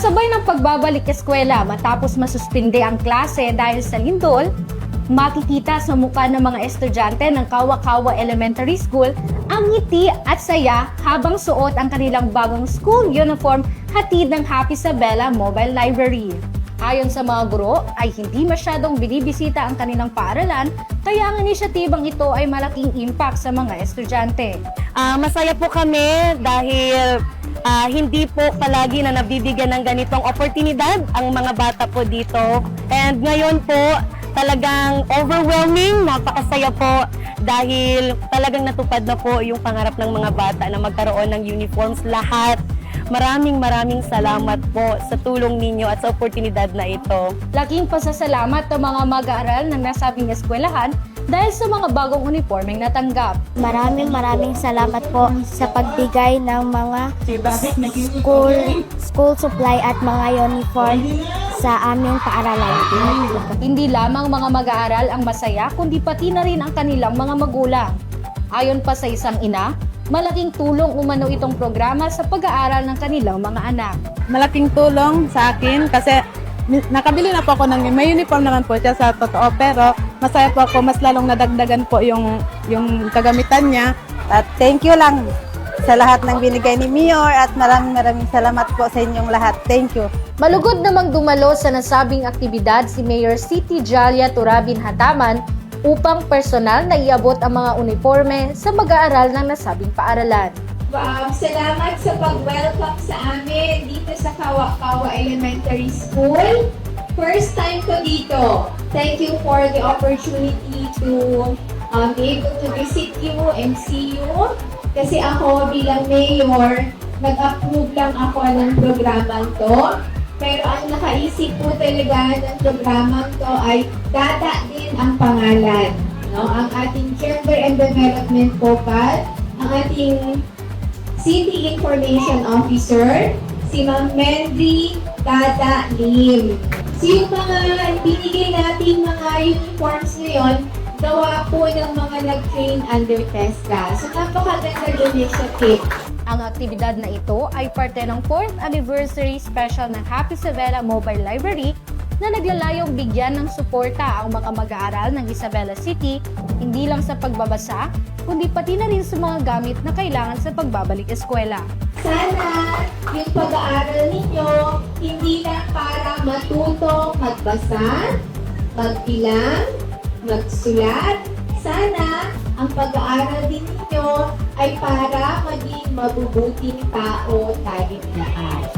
Kasabay ng pagbabalik eskwela matapos masuspinde ang klase dahil sa lindol, makikita sa mukha ng mga estudyante ng Kawa-Kawa Elementary School ang ngiti at saya habang suot ang kanilang bagong school uniform hatid ng Happy Isabela Mobile Library. Ayon sa mga guro ay hindi masyadong binibisita ang kanilang paaralan kaya ang inisyatibang ito ay malaking impact sa mga estudyante. Masaya po kami dahil hindi po palagi na nabibigyan ng ganitong oportunidad ang mga bata po dito. And ngayon po, talagang overwhelming, napakasaya po dahil talagang natupad na po yung pangarap ng mga bata na magkaroon ng uniforms lahat. Maraming salamat po sa tulong ninyo at sa oportunidad na ito. Laking pasasalamat ng mga mag-aaral ng nasabing eskwelahan dahil sa mga bagong uniformeng natanggap. Maraming salamat po sa pagbigay ng mga school supply at mga uniform sa aming paaralan. Hindi lamang mga mag-aaral ang masaya kundi pati na rin ang kanilang mga magulang. Ayon pa sa isang ina, malaking tulong umano itong programa sa pag-aaral ng kanilang mga anak. Malaking tulong sa akin kasi nakabili na po ako ng may uniform naman po siya sa totoo, pero masaya po ako, mas lalong nadagdagan po yung kagamitan niya. At thank you lang sa lahat ng binigay ni Mayor at maraming salamat po sa inyong lahat. Thank you. Malugod namang dumalo sa nasabing aktibidad si Mayor Siti Jalia Turabin Hataman upang personal na iabot ang mga uniforme sa mag-aaral ng nasabing paaralan. Salamat sa pag-welcome sa amin dito sa Kawa-Kawa Elementary School. First time ko dito. Thank you for the opportunity to be able to visit you and see you. Kasi ako bilang mayor, nag-approve lang ako ng programang to. Pero ang nakaisip po talaga ng programang to ay Dada din ang pangalan. No? Ang ating Chamber and Development Popal, ang ating City Information Officer, si Ma'am Mendry Dada Lim. So yung mga binigay natin mga uniforms ngayon, gawa po ng mga nag-train under TESDA. So napakaganda initiative. Ang aktibidad na ito ay parte ng 4th Anniversary Special ng Happy Isabela Mobile Library na naglalayong bigyan ng suporta ang mga mag-aaral ng Isabela City, hindi lang sa pagbabasa, kundi pati na rin sa mga gamit na kailangan sa pagbabalik eskwela. Sana yung pag-aaral ninyo, hindi lang para matutong magbasa, magbilang, magsulat. Sana ang pag-aaral din ninyo ay para maging mabubuting tao tayong lahat.